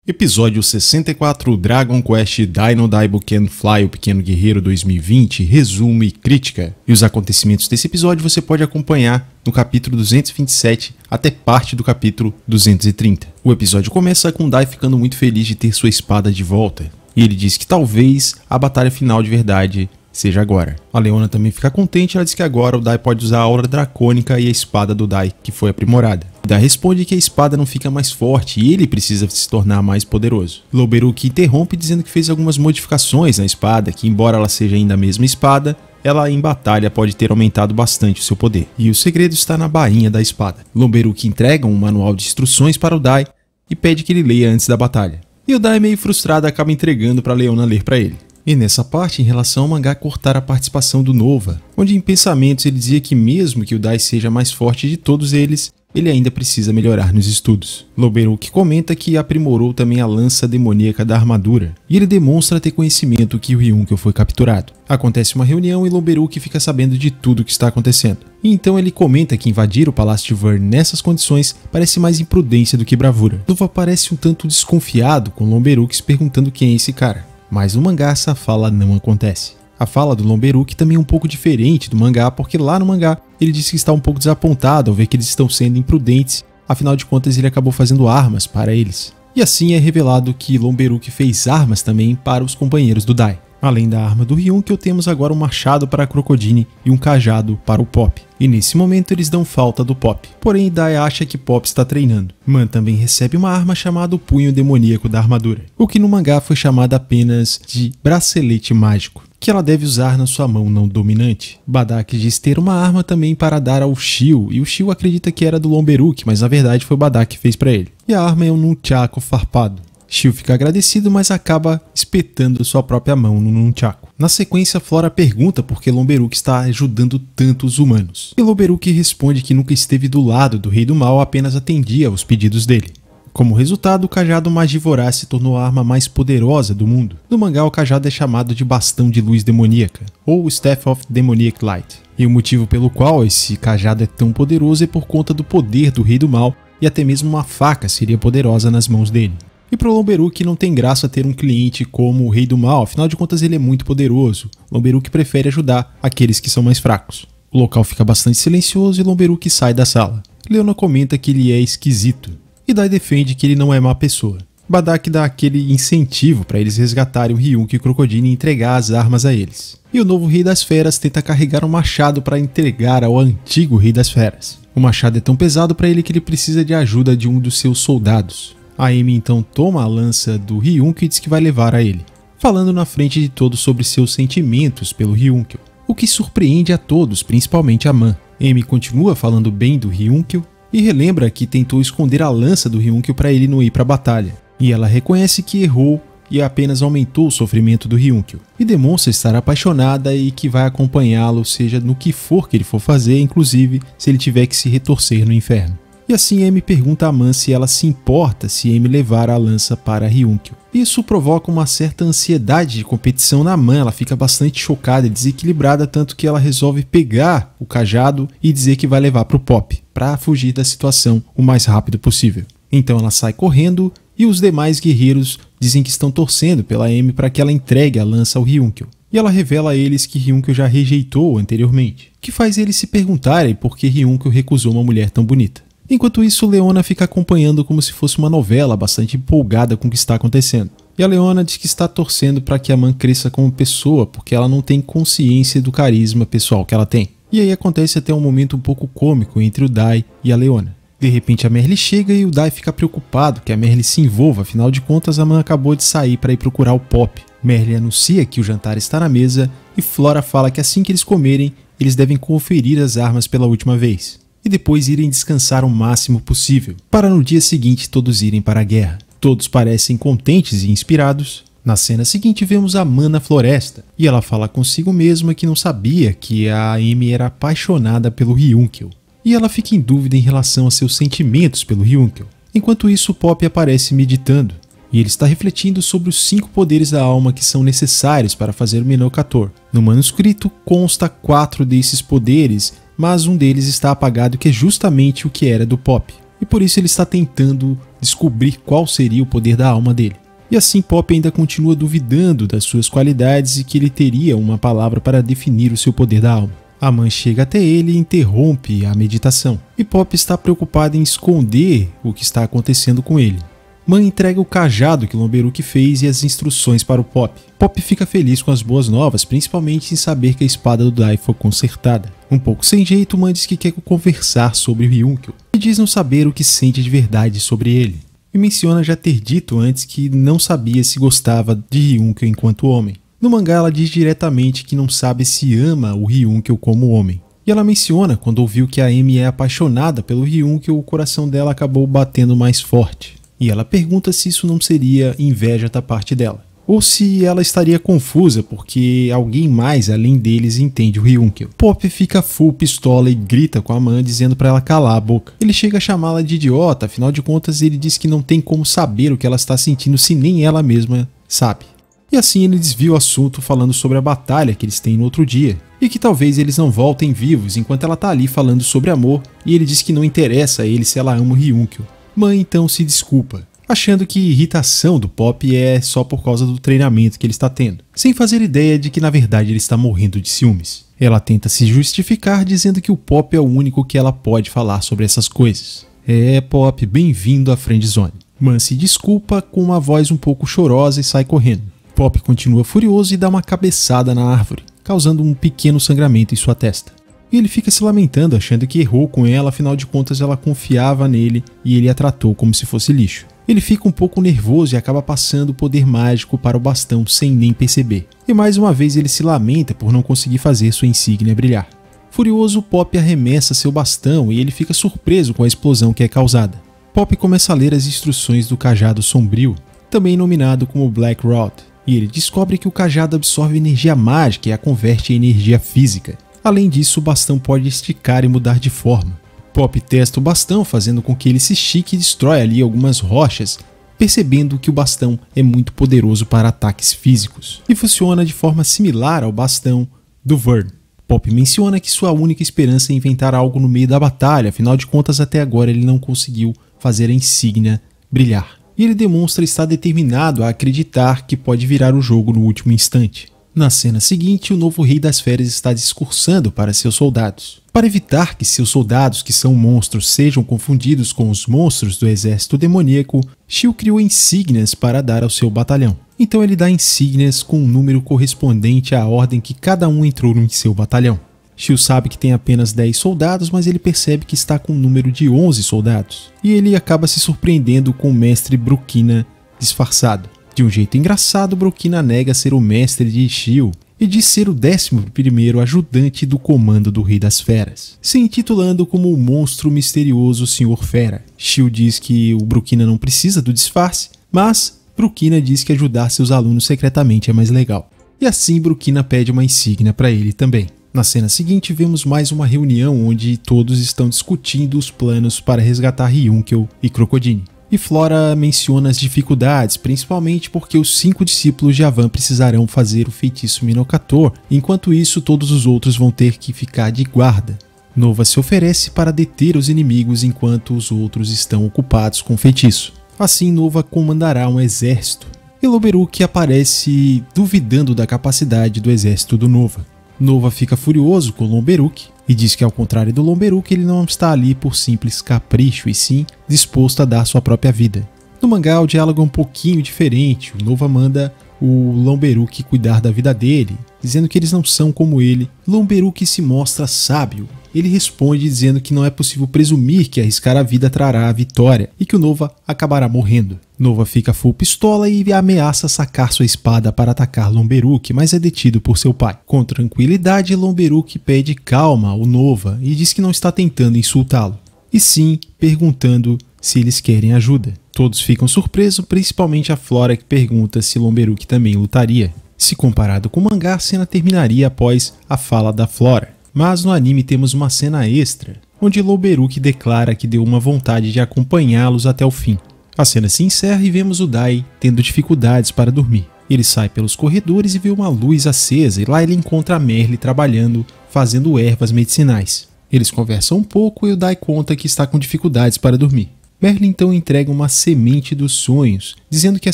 Episódio 64, Dragon Quest Dino Daibuken Fly, o Pequeno Guerreiro 2020, resumo e crítica. E os acontecimentos desse episódio você pode acompanhar no capítulo 227 até parte do capítulo 230. O episódio começa com Dai ficando muito feliz de ter sua espada de volta. E ele diz que talvez a batalha final de verdade seja agora. A Leona também fica contente, ela diz que agora o Dai pode usar a aura dracônica e a espada do Dai, que foi aprimorada. Dai responde que a espada não fica mais forte e ele precisa se tornar mais poderoso. Lomberuki interrompe dizendo que fez algumas modificações na espada, que embora ela seja ainda a mesma espada, ela em batalha pode ter aumentado bastante o seu poder. E o segredo está na bainha da espada. Lomberuki entrega um manual de instruções para o Dai e pede que ele leia antes da batalha. E o Dai, meio frustrado, acaba entregando para Leona ler para ele. E nessa parte, em relação ao mangá cortar a participação do Nova, onde em pensamentos ele dizia que mesmo que o Dai seja mais forte de todos eles, ele ainda precisa melhorar nos estudos. Lomberuki comenta que aprimorou também a lança demoníaca da armadura, e ele demonstra ter conhecimento que o Ryunkyo foi capturado. Acontece uma reunião e Lomberuki fica sabendo de tudo o que está acontecendo. E então ele comenta que invadir o Palácio de Vern nessas condições parece mais imprudência do que bravura. Nova parece um tanto desconfiado com Lomberuki perguntando quem é esse cara. Mas no mangá essa fala não acontece. A fala do Lomberuki também é um pouco diferente do mangá, porque lá no mangá ele disse que está um pouco desapontado ao ver que eles estão sendo imprudentes, afinal de contas ele acabou fazendo armas para eles. E assim é revelado que Lomberuki fez armas também para os companheiros do Dai. Além da arma do Ryunkyo, temos agora um machado para a Crocodile e um cajado para o Pop. E nesse momento eles dão falta do Pop. Porém, Dai acha que Pop está treinando. Man também recebe uma arma chamada o Punho Demoníaco da Armadura, o que no mangá foi chamado apenas de Bracelete Mágico, que ela deve usar na sua mão não dominante. Badak diz ter uma arma também para dar ao Shio, e o Shio acredita que era do Lomberuki, mas na verdade foi o Badak que fez para ele. E a arma é um nunchaku farpado. Shio fica agradecido, mas acaba espetando sua própria mão no nunchaku. Na sequência, Flora pergunta por que Lomberuki está ajudando tanto os humanos. E Lomberuki responde que nunca esteve do lado do Rei do Mal, apenas atendia aos pedidos dele. Como resultado, o cajado Magivoraz se tornou a arma mais poderosa do mundo. No mangá, o cajado é chamado de Bastão de Luz Demoníaca, ou Staff of Demoniac Light. E o motivo pelo qual esse cajado é tão poderoso é por conta do poder do Rei do Mal, e até mesmo uma faca seria poderosa nas mãos dele. E para o Lomberuki não tem graça ter um cliente como o Rei do Mal, afinal de contas ele é muito poderoso. Lomberuki prefere ajudar aqueles que são mais fracos. O local fica bastante silencioso e Lomberuki sai da sala. Leona comenta que ele é esquisito, e Dai defende que ele não é má pessoa. Badak dá aquele incentivo para eles resgatarem o Ryunkyo e o Crocodile e entregar as armas a eles. E o novo Rei das Feras tenta carregar um machado para entregar ao antigo Rei das Feras. O machado é tão pesado para ele que ele precisa de ajuda de um dos seus soldados. A Amy então toma a lança do Ryunkyo e diz que vai levar a ele, falando na frente de todos sobre seus sentimentos pelo Ryunkyo, o que surpreende a todos, principalmente a Man. Amy continua falando bem do Ryunkyo e relembra que tentou esconder a lança do Ryunkyo para ele não ir para a batalha. E ela reconhece que errou e apenas aumentou o sofrimento do Ryunkyo, e demonstra estar apaixonada e que vai acompanhá-lo, seja no que for que ele for fazer, inclusive se ele tiver que se retorcer no inferno. E assim Amy pergunta a Man se ela se importa se Amy levar a lança para Ryunkyo. Isso provoca uma certa ansiedade de competição na Man, ela fica bastante chocada e desequilibrada, tanto que ela resolve pegar o cajado e dizer que vai levar para o Pop, para fugir da situação o mais rápido possível. Então ela sai correndo e os demais guerreiros dizem que estão torcendo pela Amy para que ela entregue a lança ao Ryunkyo. E ela revela a eles que Ryunkyo já rejeitou anteriormente, o que faz eles se perguntarem por que Ryunkyo recusou uma mulher tão bonita. Enquanto isso, Leona fica acompanhando como se fosse uma novela, bastante empolgada com o que está acontecendo. E a Leona diz que está torcendo para que a Man cresça como pessoa, porque ela não tem consciência do carisma pessoal que ela tem. E aí acontece até um momento um pouco cômico entre o Dai e a Leona. De repente a Merle chega e o Dai fica preocupado que a Merle se envolva, afinal de contas a Man acabou de sair para ir procurar o Pop. Merle anuncia que o jantar está na mesa e Flora fala que assim que eles comerem, eles devem conferir as armas pela última vez. E depois irem descansar o máximo possível, para no dia seguinte todos irem para a guerra. Todos parecem contentes e inspirados. Na cena seguinte vemos a Man na floresta, e ela fala consigo mesma que não sabia que a Amy era apaixonada pelo Ryunkyo. E ela fica em dúvida em relação a seus sentimentos pelo Ryunkyo. Enquanto isso, Pop aparece meditando, e ele está refletindo sobre os 5 poderes da alma que são necessários para fazer o Menokator. No manuscrito consta 4 desses poderes, mas um deles está apagado, que é justamente o que era do Pop. e por isso ele está tentando descobrir qual seria o poder da alma dele. E assim Pop ainda continua duvidando das suas qualidades e que ele teria uma palavra para definir o seu poder da alma. A mãe chega até ele e interrompe a meditação, e Pop está preocupado em esconder o que está acontecendo com ele. Mãe entrega o cajado que Lomberuki fez e as instruções para o Pop. Pop fica feliz com as boas novas, principalmente em saber que a espada do Dai foi consertada. Um pouco sem jeito, Mãe diz que quer conversar sobre o Ryunkyo e diz não saber o que sente de verdade sobre ele. E menciona já ter dito antes que não sabia se gostava de Ryunkyo enquanto homem. No mangá ela diz diretamente que não sabe se ama o Ryunkyo como homem. E ela menciona quando ouviu que a Emi é apaixonada pelo Ryunkyo, o coração dela acabou batendo mais forte. E ela pergunta se isso não seria inveja da parte dela, ou se ela estaria confusa porque alguém mais além deles entende o Ryunkyo. Pop fica full pistola e grita com a mãe dizendo para ela calar a boca. Ele chega a chamá-la de idiota, afinal de contas ele diz que não tem como saber o que ela está sentindo se nem ela mesma sabe. E assim ele desvia o assunto falando sobre a batalha que eles têm no outro dia, e que talvez eles não voltem vivos enquanto ela tá ali falando sobre amor, e ele diz que não interessa a ele se ela ama o Ryunkyo. Mãe então se desculpa, achando que a irritação do Pop é só por causa do treinamento que ele está tendo, sem fazer ideia de que na verdade ele está morrendo de ciúmes. Ela tenta se justificar dizendo que o Pop é o único que ela pode falar sobre essas coisas. É, Pop, bem-vindo à friendzone. Mãe se desculpa com uma voz um pouco chorosa e sai correndo. Pop continua furioso e dá uma cabeçada na árvore, causando um pequeno sangramento em sua testa. E ele fica se lamentando, achando que errou com ela, afinal de contas ela confiava nele e ele a tratou como se fosse lixo. Ele fica um pouco nervoso e acaba passando o poder mágico para o bastão sem nem perceber. E mais uma vez ele se lamenta por não conseguir fazer sua insígnia brilhar. Furioso, Pop arremessa seu bastão e ele fica surpreso com a explosão que é causada. Pop começa a ler as instruções do cajado sombrio, também nominado como Black Rod, e ele descobre que o cajado absorve energia mágica e a converte em energia física. Além disso, o bastão pode esticar e mudar de forma. Pop testa o bastão, fazendo com que ele se estique e destrói ali algumas rochas, percebendo que o bastão é muito poderoso para ataques físicos, e funciona de forma similar ao bastão do Vern. Pop menciona que sua única esperança é inventar algo no meio da batalha, afinal de contas até agora ele não conseguiu fazer a insígnia brilhar. E ele demonstra estar determinado a acreditar que pode virar o jogo no último instante. Na cena seguinte, o novo Rei das Feras está discursando para seus soldados. Para evitar que seus soldados, que são monstros, sejam confundidos com os monstros do exército demoníaco, Shio criou insígnias para dar ao seu batalhão. Então ele dá insígnias com um número correspondente à ordem que cada um entrou em seu batalhão. Shio sabe que tem apenas 10 soldados, mas ele percebe que está com um número de 11 soldados. E ele acaba se surpreendendo com o mestre Brukina disfarçado. De um jeito engraçado, Brukina nega ser o mestre de Shio e diz ser o 11º ajudante do comando do Rei das Feras, se intitulando como o monstro misterioso Sr. Fera. Shio diz que o Brukina não precisa do disfarce, mas Brukina diz que ajudar seus alunos secretamente é mais legal. E assim Brukina pede uma insígnia para ele também. Na cena seguinte vemos mais uma reunião onde todos estão discutindo os planos para resgatar Ryunkyo e Crocodile. E Flora menciona as dificuldades, principalmente porque os 5 discípulos de Avan precisarão fazer o feitiço Minokator, enquanto isso todos os outros vão ter que ficar de guarda. Nova se oferece para deter os inimigos enquanto os outros estão ocupados com o feitiço. Assim Nova comandará um exército. E Lomberuki aparece duvidando da capacidade do exército do Nova. Nova fica furioso com Lomberuki e diz que ao contrário do Lomberuki ele não está ali por simples capricho e sim disposto a dar sua própria vida. No mangá o diálogo é um pouquinho diferente, o Nova manda o Lomberuki cuidar da vida dele, dizendo que eles não são como ele. Lomberuki se mostra sábio. Ele responde dizendo que não é possível presumir que arriscar a vida trará a vitória e que o Nova acabará morrendo. Nova fica full pistola e ameaça sacar sua espada para atacar Lomberuki, mas é detido por seu pai. Com tranquilidade, Lomberuki pede calma ao Nova e diz que não está tentando insultá-lo, e sim perguntando se eles querem ajuda. Todos ficam surpresos, principalmente a Flora, que pergunta se Lomberuki também lutaria. Se comparado com o mangá, a cena terminaria após a fala da Flora. Mas no anime temos uma cena extra, onde Lomberuki declara que deu uma vontade de acompanhá-los até o fim. A cena se encerra e vemos o Dai tendo dificuldades para dormir. Ele sai pelos corredores e vê uma luz acesa e lá ele encontra a Merle trabalhando, fazendo ervas medicinais. Eles conversam um pouco e o Dai conta que está com dificuldades para dormir. Merlin então entrega uma semente dos sonhos, dizendo que a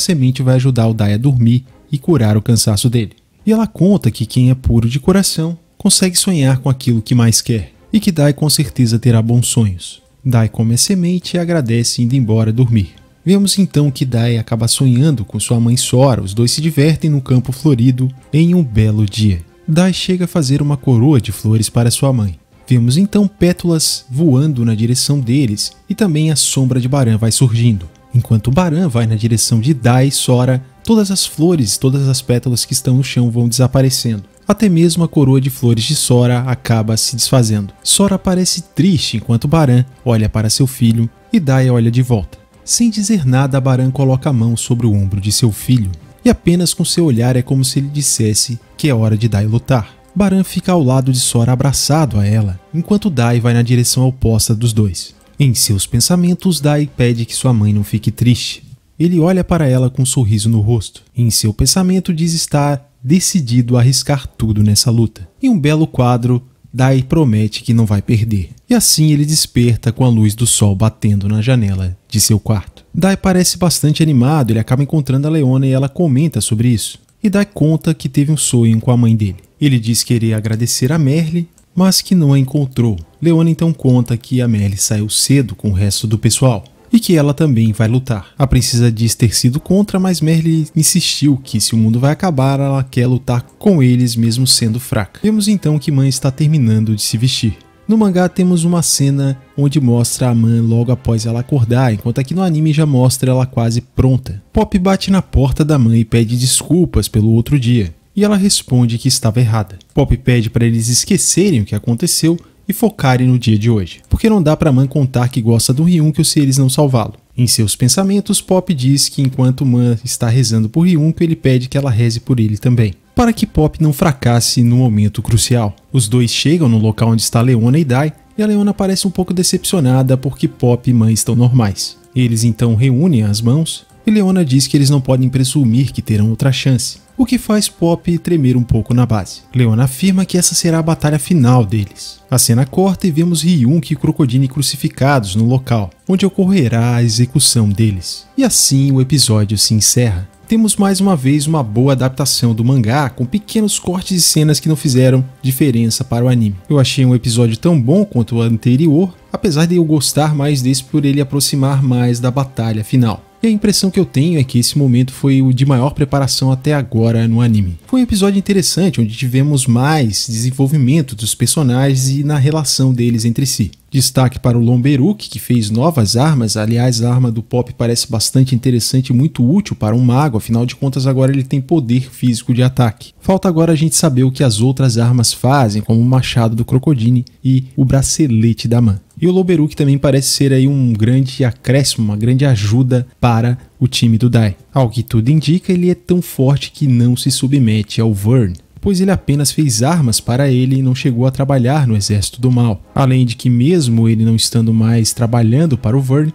semente vai ajudar o Dai a dormir e curar o cansaço dele. E ela conta que quem é puro de coração consegue sonhar com aquilo que mais quer, e que Dai com certeza terá bons sonhos. Dai come a semente e agradece indo embora dormir. Vemos então que Dai acaba sonhando com sua mãe Sora, os dois se divertem no campo florido em um belo dia. Dai chega a fazer uma coroa de flores para sua mãe. Vemos então pétalas voando na direção deles e também a sombra de Baran vai surgindo. Enquanto Baran vai na direção de Dai e Sora, todas as flores, todas as pétalas que estão no chão vão desaparecendo. Até mesmo a coroa de flores de Sora acaba se desfazendo. Sora parece triste enquanto Baran olha para seu filho e Dai olha de volta. Sem dizer nada, Baran coloca a mão sobre o ombro de seu filho e apenas com seu olhar é como se ele dissesse que é hora de Dai lutar. Baran fica ao lado de Sora abraçado a ela, enquanto Dai vai na direção oposta dos dois. Em seus pensamentos, Dai pede que sua mãe não fique triste. Ele olha para ela com um sorriso no rosto. Em seu pensamento diz estar decidido a arriscar tudo nessa luta. Em um belo quadro, Dai promete que não vai perder. E assim ele desperta com a luz do sol batendo na janela de seu quarto. Dai parece bastante animado, ele acaba encontrando a Leona e ela comenta sobre isso. E Dai conta que teve um sonho com a mãe dele. Ele diz que iria agradecer a Merle, mas que não a encontrou. Leona então conta que a Merle saiu cedo com o resto do pessoal e que ela também vai lutar. A princesa diz ter sido contra, mas Merle insistiu que se o mundo vai acabar, ela quer lutar com eles mesmo sendo fraca. Vemos então que Mãe está terminando de se vestir. No mangá temos uma cena onde mostra a Mãe logo após ela acordar, enquanto aqui no anime já mostra ela quase pronta. Pop bate na porta da Mãe e pede desculpas pelo outro dia. E ela responde que estava errada. Pop pede para eles esquecerem o que aconteceu e focarem no dia de hoje, porque não dá para Man contar que gosta do Ryunkyo se eles não salvá-lo. Em seus pensamentos, Pop diz que enquanto Man está rezando por Ryunkyo, ele pede que ela reze por ele também, para que Pop não fracasse no momento crucial. Os dois chegam no local onde está Leona e Dai, e a Leona parece um pouco decepcionada porque Pop e Man estão normais. Eles então reúnem as mãos, e Leona diz que eles não podem presumir que terão outra chance, o que faz Pop tremer um pouco na base. Leona afirma que essa será a batalha final deles. A cena corta e vemos Ryunkyo e Crocodile crucificados no local, onde ocorrerá a execução deles. E assim o episódio se encerra. Temos mais uma vez uma boa adaptação do mangá, com pequenos cortes e cenas que não fizeram diferença para o anime. Eu achei um episódio tão bom quanto o anterior, apesar de eu gostar mais desse por ele aproximar mais da batalha final. E a impressão que eu tenho é que esse momento foi o de maior preparação até agora no anime. Foi um episódio interessante, onde tivemos mais desenvolvimento dos personagens e na relação deles entre si. Destaque para o Lomberuk, que fez novas armas. Aliás, a arma do Pop parece bastante interessante e muito útil para um mago, afinal de contas agora ele tem poder físico de ataque. Falta agora a gente saber o que as outras armas fazem, como o machado do Crocodile e o bracelete da Man. E o Lomberuk também parece ser aí um grande acréscimo, uma grande ajuda para o time do Dai. Ao que tudo indica, ele é tão forte que não se submete ao Vern, pois ele apenas fez armas para ele e não chegou a trabalhar no exército do mal. Além de que mesmo ele não estando mais trabalhando para o Vern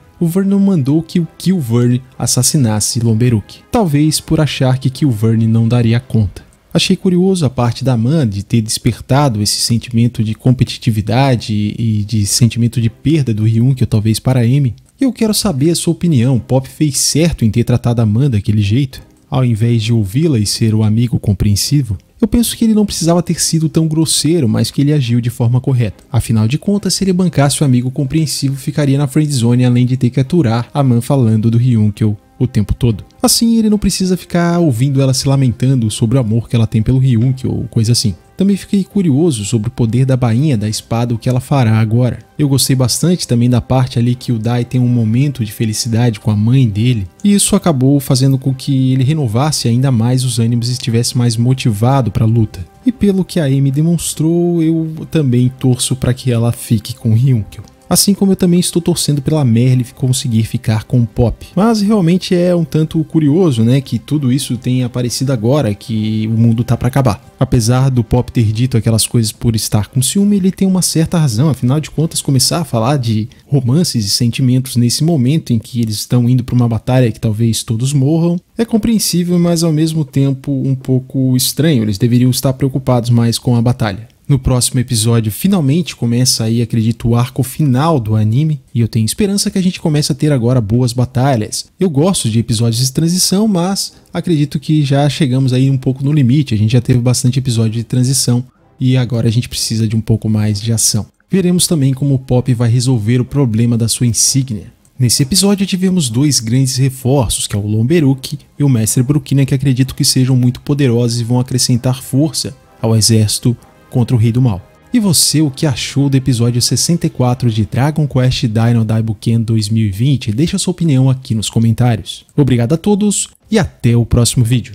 não mandou que o Killvern assassinasse Lomberuk. Talvez por achar que Killvern não daria conta. Achei curioso a parte da Man de ter despertado esse sentimento de competitividade e de sentimento de perda do Ryunkyo talvez para a Amy. E eu quero saber a sua opinião. Pop fez certo em ter tratado a Man daquele jeito, ao invés de ouvi-la e ser o amigo compreensivo? Eu penso que ele não precisava ter sido tão grosseiro, mas que ele agiu de forma correta. Afinal de contas, se ele bancasse o amigo compreensivo, ficaria na friendzone além de ter que aturar a Man falando do Ryunkyo o tempo todo. Assim, ele não precisa ficar ouvindo ela se lamentando sobre o amor que ela tem pelo Ryunkyo ou coisa assim. Também fiquei curioso sobre o poder da bainha da espada, o que ela fará agora. Eu gostei bastante também da parte ali que o Dai tem um momento de felicidade com a mãe dele, e isso acabou fazendo com que ele renovasse ainda mais os ânimos e estivesse mais motivado para a luta. E pelo que a Amy demonstrou, eu também torço para que ela fique com o Ryunkyo. Assim como eu também estou torcendo pela Merle conseguir ficar com o Pop. Mas realmente é um tanto curioso, né, que tudo isso tenha aparecido agora, que o mundo tá para acabar. Apesar do Pop ter dito aquelas coisas por estar com ciúme, ele tem uma certa razão. Afinal de contas, começar a falar de romances e sentimentos nesse momento em que eles estão indo para uma batalha que talvez todos morram, é compreensível, mas ao mesmo tempo um pouco estranho. Eles deveriam estar preocupados mais com a batalha. No próximo episódio, finalmente começa aí, acredito, o arco final do anime, e eu tenho esperança que a gente comece a ter agora boas batalhas. Eu gosto de episódios de transição, mas acredito que já chegamos aí um pouco no limite, a gente já teve bastante episódio de transição, e agora a gente precisa de um pouco mais de ação. Veremos também como o Popp vai resolver o problema da sua insígnia. Nesse episódio tivemos dois grandes reforços, que é o Lomberuki e o Mestre Brukina, que acredito que sejam muito poderosos e vão acrescentar força ao exército contra o Rei do Mal. E você, o que achou do episódio 64 de Dragon Quest Dino Daibuken 2020? Deixa sua opinião aqui nos comentários. Obrigado a todos e até o próximo vídeo.